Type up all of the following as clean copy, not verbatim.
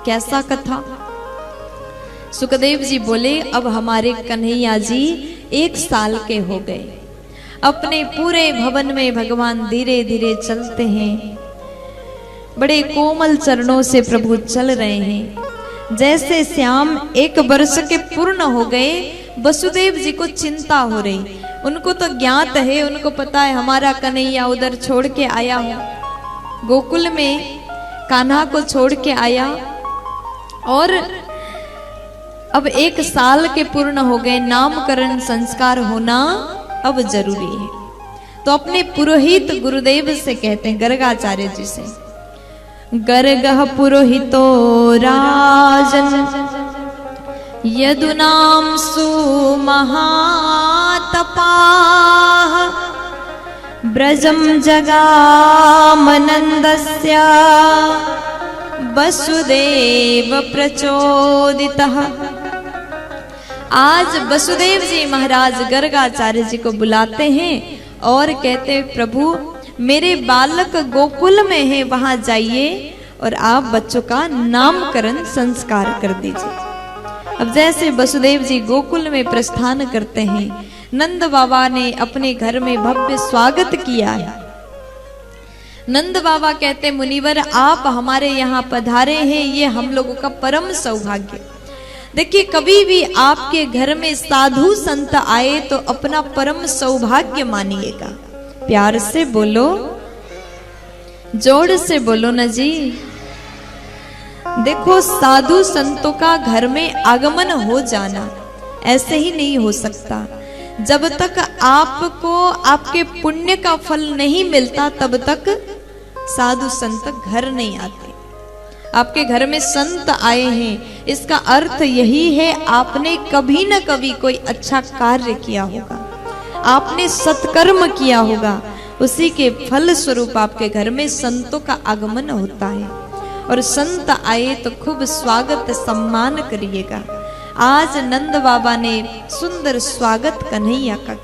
कैसा कथा? सुखदेव जी बोले, अब हमारे कन्हैया जी 1 साल के हो गए। अपने पूरे भवन में भगवान धीरे धीरे चलते हैं, बड़े कोमल चरणों से प्रभु चल रहे हैं। जैसे श्याम 1 वर्ष के पूर्ण हो गए, वसुदेव जी को चिंता हो रही। उनको तो ज्ञात है, उनको पता है हमारा कन्हैया उधर छोड़ के आया हो, गोकुल में कान्हा को छोड़ के आया, और अब 1 साल के पूर्ण हो गए, नामकरण संस्कार होना अब जरूरी है। तो अपने पुरोहित गुरुदेव से कहते हैं, गर्गाचार्य जी से, गर्गः पुरोहितो राजन यदुनाम सुमहातपाः ब्रजम जगामनन्दस्य वसुदेव प्रचोदितः। आज वसुदेव जी महाराज गर्गाचार्य जी को बुलाते हैं और कहते हैं, प्रभु मेरे बालक गोकुल में है, वहां जाइए और आप बच्चों का नामकरण संस्कार कर दीजिए। अब जैसे वसुदेव जी गोकुल में प्रस्थान करते हैं, नंद बाबा ने अपने घर में भव्य स्वागत किया है। नंद बाबा कहते, मुनिवर आप हमारे यहाँ पधारे हैं, ये हम लोगों का परम सौभाग्य। देखिए, कभी भी आपके घर में साधु संत आए तो अपना परम सौभाग्य मानिएगा। प्यार से बोलो, जोर से बोलो ना जी। देखो, साधु संतों का घर में आगमन हो जाना ऐसे ही नहीं हो सकता। जब तक आपको आपके पुण्य का फल नहीं मिलता, तब तक साधु संत घर नहीं आते। आपके घर में संत आए हैं, इसका अर्थ यही है आपने कभी न कभी कोई अच्छा कार्य किया होगा, आपने सत्कर्म किया होगा, उसी के फल स्वरूप आपके घर में संतों का आगमन होता है। और संत आए तो खूब स्वागत सम्मान करिएगा। आज नंद बाबा ने सुंदर स्वागत कन्हैया का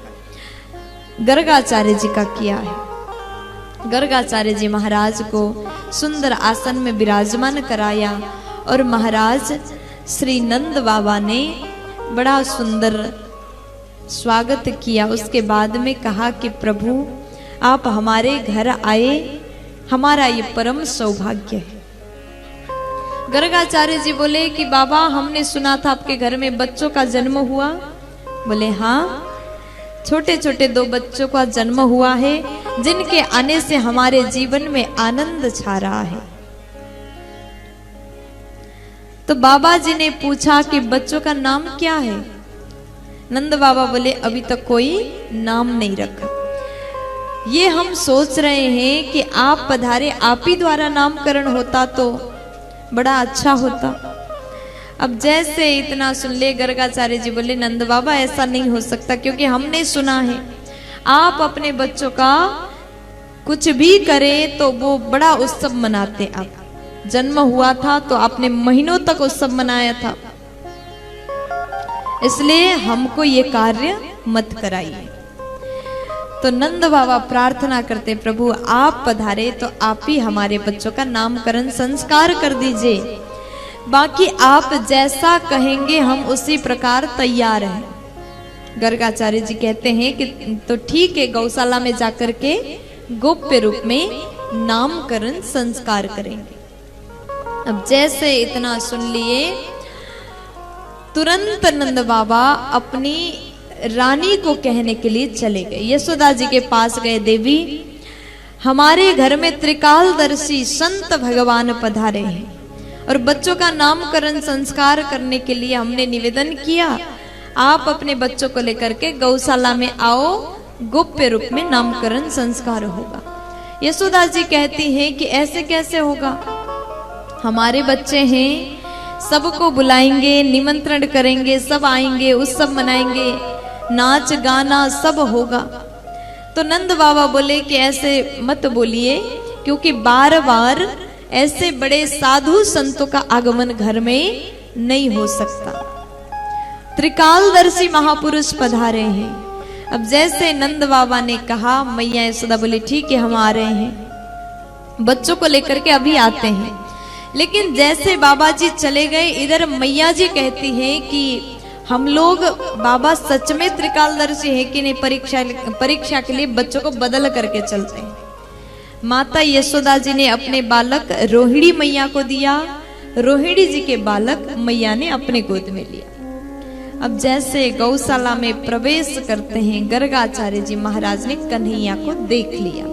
गर्गाचार्य जी का किया है। गर्गाचार्य जी महाराज को सुंदर आसन में विराजमान कराया और महाराज श्री नंद बाबा ने बड़ा सुंदर स्वागत किया। उसके बाद में कहा कि प्रभु आप हमारे घर आए, हमारा ये परम सौभाग्य है। गर्गाचार्य जी बोले कि बाबा हमने सुना था आपके घर में बच्चों का जन्म हुआ। बोले हाँ, छोटे छोटे 2 बच्चों का जन्म हुआ है, जिनके आने से हमारे जीवन में आनंद छा रहा है। तो बाबा जी ने पूछा कि बच्चों का नाम क्या है? नंद बाबा बोले अभी तक कोई नाम नहीं रखा। ये हम सोच रहे हैं कि आप पधारे, आप ही द्वारा नामकरण होता तो बड़ा अच्छा होता। अब जैसे इतना सुन ले, गर्गाचार्य जी बोले नंद बाबा ऐसा नहीं हो सकता, क्योंकि हमने सुना है आप अपने बच्चों का कुछ भी करें तो वो बड़ा उत्सव मनाते। आप जन्म हुआ था तो आपने महीनों तक उत्सव मनाया था, इसलिए हमको ये कार्य मत कराइए। तो नंद बाबा प्रार्थना करते, प्रभु आप पधारे तो आप ही हमारे बच्चों का नामकरण संस्कार कर दीजिए, बाकी आप जैसा कहेंगे हम उसी प्रकार तैयार हैं। गर्गाचार्य जी कहते हैं कि तो ठीक है, गौशाला में जाकर के गोप्य रूप में नामकरण संस्कार करेंगे। अब जैसे इतना सुन लिए, तुरंत नंद बाबा अपनी रानी को कहने के लिए चले गए। यशोदा जी के पास गए, देवी हमारे घर में त्रिकालदर्शी संत भगवान पधारे हैं और बच्चों का नामकरण संस्कार करने के लिए हमने निवेदन किया, आप अपने बच्चों को लेकर के गौशाला में आओ, गोप्य रूप में नामकरण संस्कार होगा। यशोदा जी कहती हैं कि ऐसे कैसे होगा, हमारे बच्चे हैं, सबको बुलाएंगे, निमंत्रण करेंगे, सब आएंगे, उत्सव मनाएंगे, नाच गाना सब होगा। तो नंद बाबा बोले कि ऐसे मत बोलिए, क्योंकि बार बार ऐसे बड़े साधु संतों का आगमन घर में नहीं हो सकता। त्रिकालदर्शी महापुरुष पधारे हैं। अब जैसे नंद बाबा ने कहा, मैया यशोदा बोली ठीक है हम आ रहे हैं, बच्चों को लेकर के अभी आते हैं। लेकिन जैसे बाबा जी चले गए, इधर मैया जी कहती हैं कि हम लोग बाबा सच में त्रिकालदर्शी है कि नहीं, परीक्षा के लिए बच्चों को बदल करके चलते हैं। माता यशोदा जी ने अपने बालक रोहिणी मैया को दिया, रोहिणी जी के बालक मैया ने अपने गोद में लिया। अब जैसे गौशाला में प्रवेश करते हैं, गर्गाचार्य जी महाराज ने कन्हैया को देख लिया।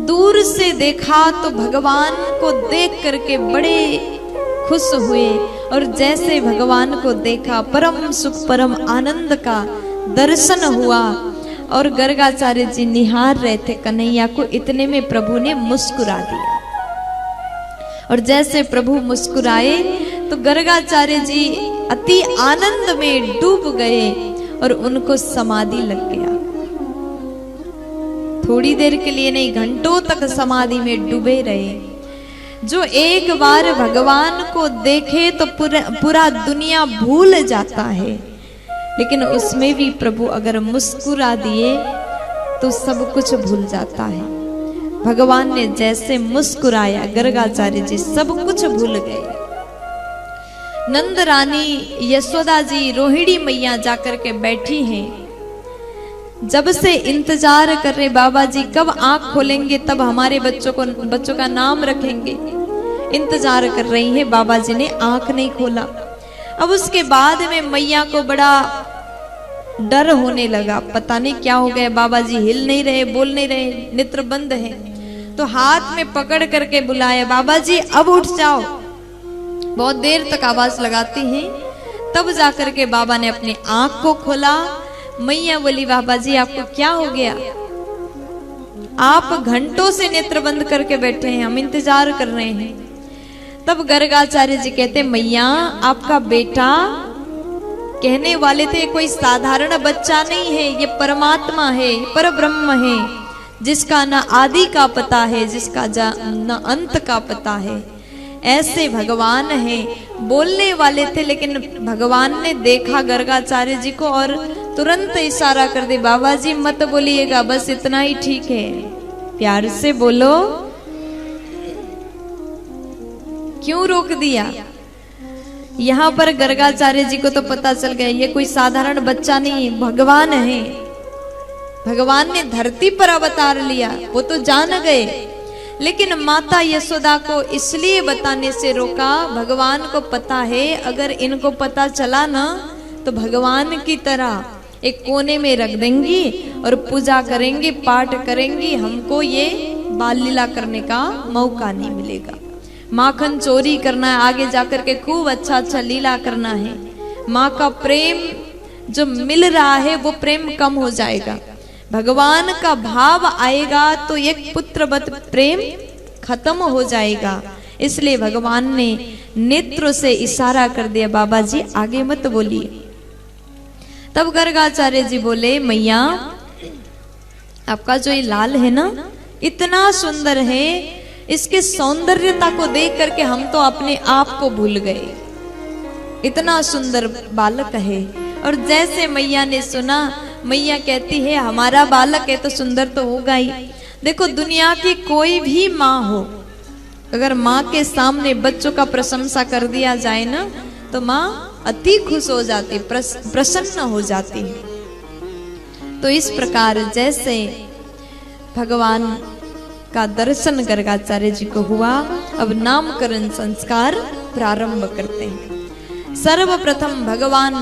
दूर से देखा तो भगवान को देख करके बड़े खुश हुए, और जैसे भगवान को देखा परम सुख परम आनंद का दर्शन हुआ। और गर्गाचार्य जी निहार रहे थे कन्हैया को, इतने में प्रभु ने मुस्कुरा दिया। और जैसे प्रभु मुस्कुराए तो गर्गाचार्य जी अति आनंद में डूब गए और उनको समाधि लग गया। थोड़ी देर के लिए नहीं, घंटों तक समाधि में डूबे रहे। जो एक बार भगवान को देखे तो पूरा दुनिया भूल जाता है, लेकिन उसमें भी प्रभु अगर मुस्कुरा दिए तो सब कुछ भूल जाता है। भगवान ने जैसे मुस्कुराया, गर्गाचार्य जी सब कुछ भूल गए। नंद रानी यशोदा जी रोहिणी मैया जाकर के बैठी हैं, जब से इंतजार कर रहे बाबा जी कब आंख खोलेंगे, तब हमारे बच्चों का नाम रखेंगे। इंतजार कर रही हैं, बाबा जी ने आंख नहीं खोला। अब उसके बाद में मैया को बड़ा डर होने लगा, पता नहीं क्या हो गया, बाबा जी हिल नहीं रहे, बोल नहीं रहे, नेत्र बंद है। तो हाथ में पकड़ करके बुलाया, बाबा जी अब उठ जाओ। बहुत देर तक आवाज लगाती हैं, तब जाकर के बाबा ने अपनी आंख को खोला। मैया बोली, बाबा जी आपको क्या हो गया? आप घंटों से नेत्र बंद करके बैठे हैं, हम इंतजार कर रहे हैं। तब गर्गाचार्य जी कहते, मैया आपका बेटा, कहने वाले थे कोई साधारण बच्चा नहीं है, ये परमात्मा है, परब्रह्म है, जिसका न आदि का पता है, जिसका न अंत का पता है। ऐसे भगवान है। बोलने वाले थे, लेकिन भगवान ने देखा गर्गाचार्य जी को और तुरंत इशारा कर दे, बाबा जी मत बोलिएगा, बस इतना ही ठीक है, प्यार से बोलो। क्यों रोक दिया? यहाँ पर गर्गाचार्य जी को तो पता चल गया ये कोई साधारण बच्चा नहीं, भगवान है। भगवान ने धरती पर अवतार लिया, वो तो जान गए, लेकिन माता यशोदा को इसलिए बताने से रोका, भगवान को पता है अगर इनको पता चला ना तो भगवान की तरह एक कोने में रख देंगी और पूजा करेंगी, पाठ करेंगी, हमको ये बाल लीला करने का मौका नहीं मिलेगा। माखन चोरी करना है, आगे जाकर के खूब अच्छा अच्छा लीला करना है। माँ का प्रेम जो मिल रहा है वो प्रेम कम हो जाएगा, भगवान का भाव आएगा तो एक पुत्रवत प्रेम खत्म हो जाएगा। इसलिए भगवान ने नेत्रों से इशारा कर दिया, बाबा जी आगे मत बोलिए। तब गर्गाचार्य जी बोले, मैया आपका जो ये लाल है ना इतना सुंदर है, इसके सौंदर्यता को देख करके हम तो अपने आप को भूल गए, इतना सुंदर बालक है। और जैसे मैया ने सुना, मैया कहती है हमारा बालक है तो सुंदर तो होगा ही। देखो दुनिया की कोई भी माँ हो, अगर माँ के सामने बच्चों का प्रशंसा कर दिया जाए ना तो माँ अति खुश हो जाती, प्रसन्न हो जाती है। तो इस प्रकार जैसे भगवान का दर्शन गर्गाचार्य जी को हुआ, अब नामकरण संस्कार प्रारंभ करते हैं। सर्वप्रथम भगवान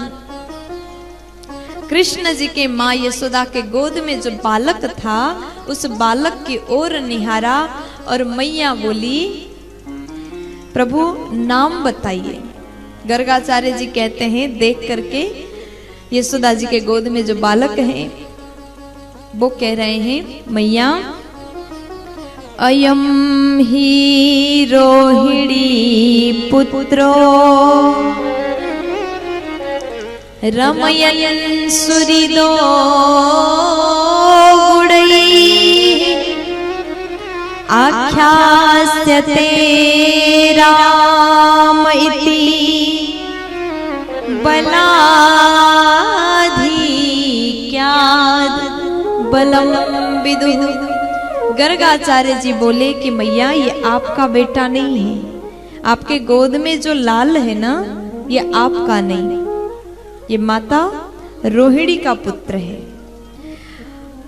कृष्ण जी के माँ यशोदा के गोद में जो बालक था उस बालक की ओर निहारा और मैया बोली, प्रभु नाम बताइए। गर्गाचार्य जी कहते हैं देख करके यशोदा जी के गोद में जो बालक है वो कह रहे हैं, मैया अयम ही रोहिणी पुत्रो रमयन् सुहृदो गुणैः आख्यास्यते राम इति बलाधिक्याद् बलं विदुः गर्गाचार्य जी बोले कि मैया ये आपका बेटा नहीं है, आपके गोद में जो लाल है ना ये आपका नहीं, ये माता रोहिणी का पुत्र है।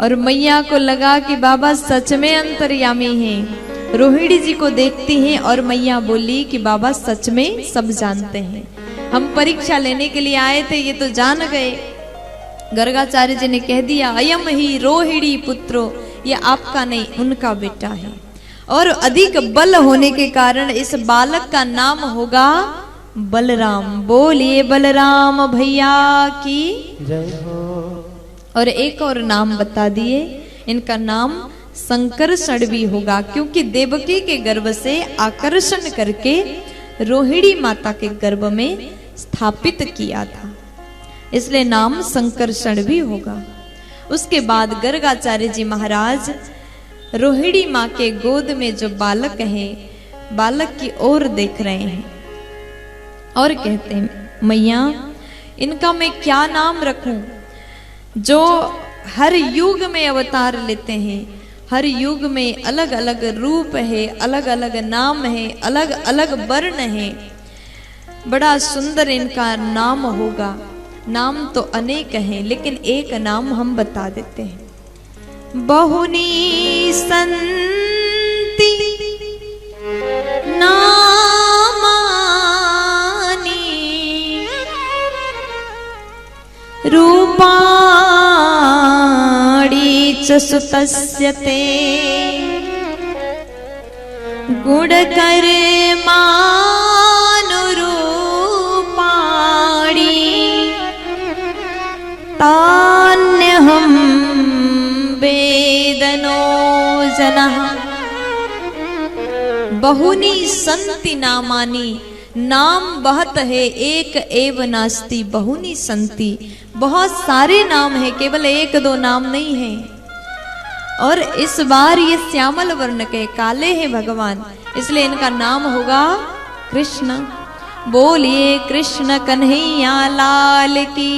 और मैया को लगा कि बाबा सच में अंतर्यामी हैं। रोहिणी जी को देखती हैं और मैया बोली कि बाबा सच में सब जानते हैं, हम परीक्षा लेने के लिए आए थे, ये तो जान गए। गर्गाचार्य जी ने कह दिया अयम ही रोहिणी पुत्रो, ये आपका नहीं उनका बेटा है। और अधिक बल होने के कारण इस बालक का नाम होगा बलराम। बोलिए बलराम भैया की जय हो। और एक और नाम बता दिए, इनका नाम संकर्षण भी होगा, क्योंकि देवकी के गर्भ से आकर्षण करके रोहिणी माता के गर्भ में स्थापित किया था, इसलिए नाम संकर्षण भी होगा। उसके बाद गर्गाचार्य जी महाराज रोहिणी माँ के गोद में जो बालक है, बालक की ओर देख रहे हैं और कहते हैं मैया इनका मैं क्या नाम रखूं, जो हर युग में अवतार लेते हैं, हर युग में अलग अलग रूप है, अलग अलग नाम है, अलग अलग वर्ण है, बड़ा सुंदर इनका नाम होगा। नाम तो अनेक हैं, लेकिन एक नाम हम बता देते हैं। बहुनी संति नामानि रूपाणि च सुतस्य ते गुणकर्मानुरूपाणि तान्यहं वेदनो जनः। बहुनी संति नामानि, नाम बहुत है एक एव नास्ति, बहुनी संति, बहुत सारे नाम है, केवल एक दो नाम नहीं है। और इस बार ये श्यामल वर्ण के काले हैं भगवान, इसलिए इनका नाम होगा कृष्ण। बोलिए कृष्ण कन्हैया लाल की।